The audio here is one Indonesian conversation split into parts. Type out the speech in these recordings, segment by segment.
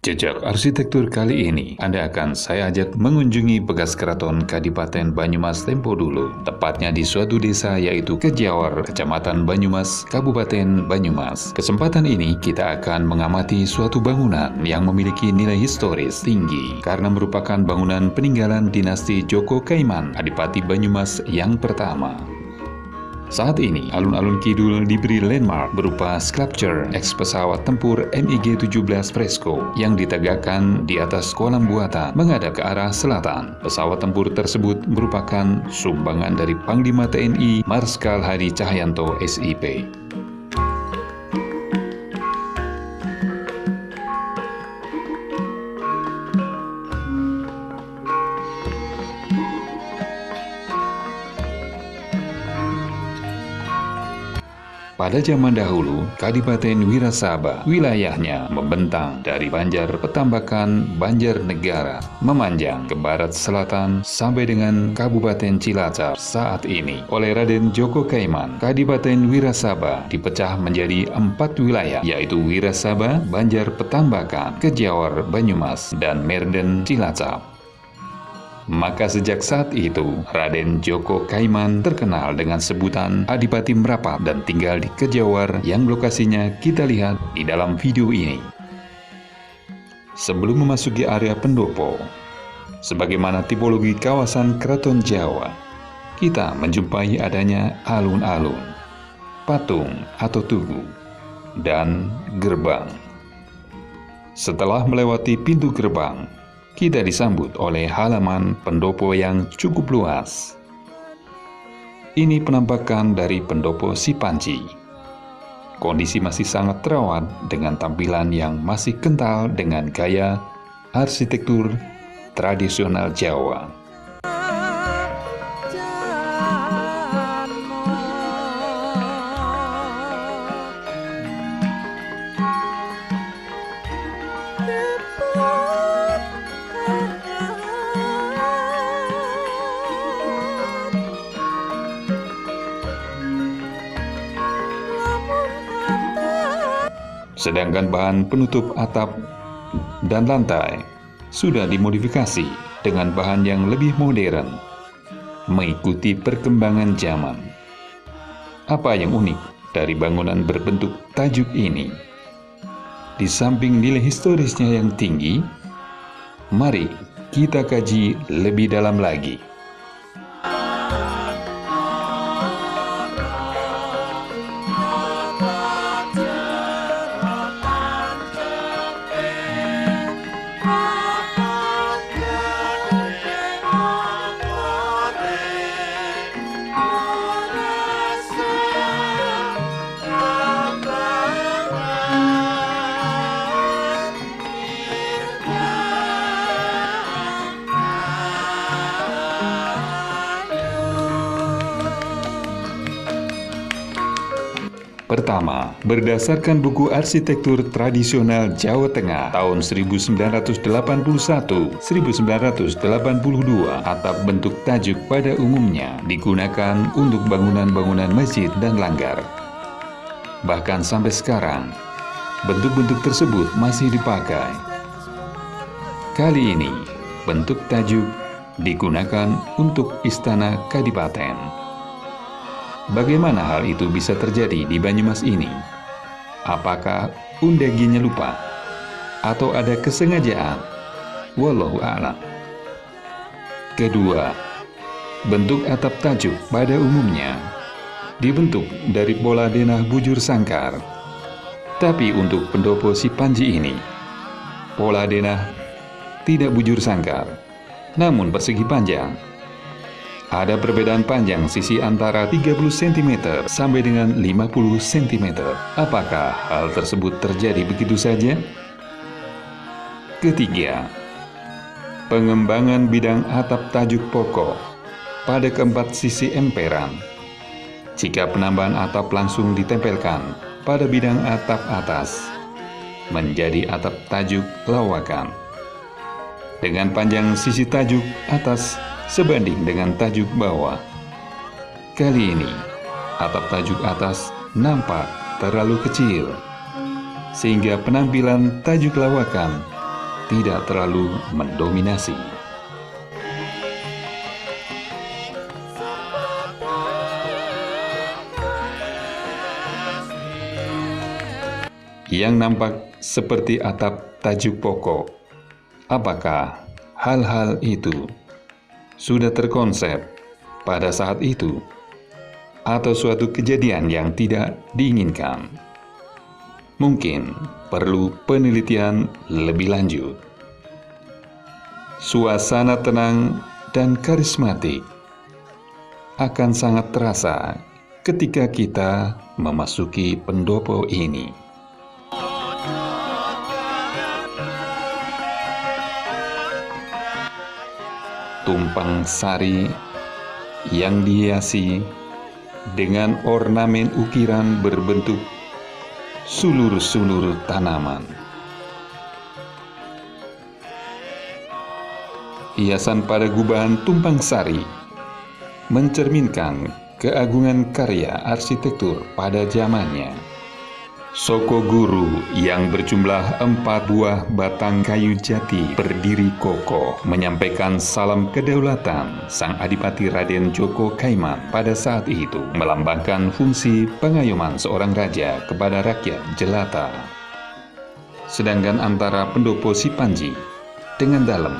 Jejak arsitektur kali ini, Anda akan saya ajak mengunjungi bekas keraton Kadipaten Banyumas tempo dulu, tepatnya di suatu desa yaitu Kejawar, Kecamatan Banyumas, Kabupaten Banyumas. Kesempatan ini kita akan mengamati suatu bangunan yang memiliki nilai historis tinggi karena merupakan bangunan peninggalan dinasti Joko Kaiman, Adipati Banyumas yang pertama. Saat ini, alun-alun kidul diberi landmark berupa sculpture eks-pesawat tempur MiG-17 Fresco yang ditegakkan di atas kolam buatan menghadap ke arah selatan. Pesawat tempur tersebut merupakan sumbangan dari Panglima TNI Marskal Hadi Cahyanto SIP. Pada zaman dahulu, Kadipaten Wirasaba, wilayahnya membentang dari Banjar Petambakan, Banjarnegara, memanjang ke barat selatan sampai dengan Kabupaten Cilacap. Saat ini, oleh Raden Joko Kaiman, Kadipaten Wirasaba dipecah menjadi 4 wilayah, yaitu Wirasaba, Banjar Petambakan, Kejawar, Banyumas, dan Merden, Cilacap. Maka sejak saat itu, Raden Joko Kaiman terkenal dengan sebutan Adipati Merapat dan tinggal di Kejawar yang lokasinya kita lihat di dalam video ini. Sebelum memasuki area pendopo, sebagaimana tipologi kawasan Keraton Jawa, kita menjumpai adanya alun-alun, patung atau tugu, dan gerbang. Setelah melewati pintu gerbang, kita disambut oleh halaman pendopo yang cukup luas. Ini penampakan dari pendopo Si Panci. Kondisi masih sangat terawat dengan tampilan yang masih kental dengan gaya arsitektur tradisional Jawa. Sedangkan bahan penutup atap dan lantai sudah dimodifikasi dengan bahan yang lebih modern, mengikuti perkembangan zaman. Apa yang unik dari bangunan berbentuk tajuk ini? Di samping nilai historisnya yang tinggi, mari kita kaji lebih dalam lagi. Pertama, berdasarkan buku arsitektur tradisional Jawa Tengah tahun 1981-1982, atap bentuk tajuk pada umumnya digunakan untuk bangunan-bangunan masjid dan langgar. Bahkan sampai sekarang, bentuk-bentuk tersebut masih dipakai. Kali ini, bentuk tajuk digunakan untuk Istana Kadipaten. Bagaimana hal itu bisa terjadi di Banyumas ini? Apakah undaginya lupa? Atau ada kesengajaan? Wallahu a'lam. Kedua, bentuk atap tajuk pada umumnya dibentuk dari pola denah bujur sangkar. Tapi untuk pendopo Si Panci ini, pola denah tidak bujur sangkar, namun persegi panjang. Ada perbedaan panjang sisi antara 30 cm sampai dengan 50 cm. Apakah hal tersebut terjadi begitu saja? Ketiga, pengembangan bidang atap tajuk pokok pada keempat sisi emperan. Jika penambahan atap langsung ditempelkan pada bidang atap atas, menjadi atap tajuk lawakan. Dengan panjang sisi tajuk atas sebanding dengan tajuk bawah. Kali ini, atap tajuk atas nampak terlalu kecil, sehingga penampilan tajuk lawakan tidak terlalu mendominasi. Yang nampak seperti atap tajuk pokok, apakah hal-hal itu sudah terkonsep pada saat itu, atau suatu kejadian yang tidak diinginkan? Mungkin perlu penelitian lebih lanjut. Suasana tenang dan karismatik akan sangat terasa ketika kita memasuki pendopo ini. Tumpang sari yang dihiasi dengan ornamen ukiran berbentuk sulur-sulur tanaman. Hiasan pada gubahan tumpang sari mencerminkan keagungan karya arsitektur pada zamannya. Soko guru yang berjumlah 4 buah batang kayu jati berdiri kokoh menyampaikan salam kedaulatan Sang Adipati Raden Djoko Kaiman pada saat itu, melambangkan fungsi pengayoman seorang raja kepada rakyat jelata. Sedangkan antara pendopo Sipanji dengan Dalem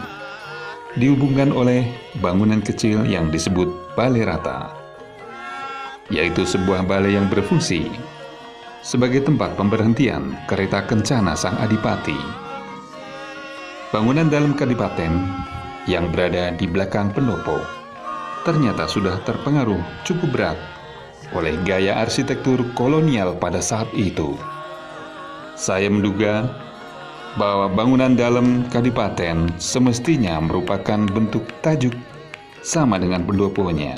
dihubungkan oleh bangunan kecil yang disebut Balai Rata, yaitu sebuah balai yang berfungsi sebagai tempat pemberhentian kereta kencana Sang Adipati. Bangunan dalam kadipaten yang berada di belakang pendopo ternyata sudah terpengaruh cukup berat oleh gaya arsitektur kolonial pada saat itu. Saya menduga bahwa bangunan dalam kadipaten semestinya merupakan bentuk tajuk sama dengan pendoponya.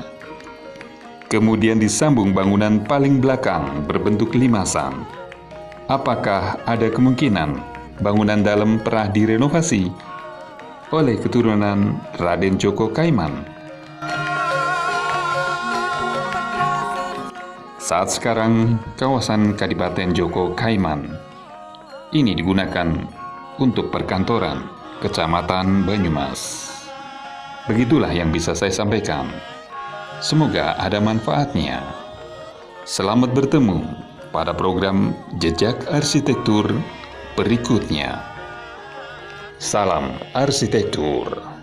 Kemudian disambung bangunan paling belakang berbentuk limasan. Apakah ada kemungkinan bangunan dalam pernah direnovasi oleh keturunan Raden Djoko Kaiman? Saat sekarang, kawasan Kadipaten Djoko Kaiman ini digunakan untuk perkantoran Kecamatan Banyumas. Begitulah yang bisa saya sampaikan. Semoga ada manfaatnya. Selamat bertemu pada program Jejak Arsitektur berikutnya. Salam arsitektur.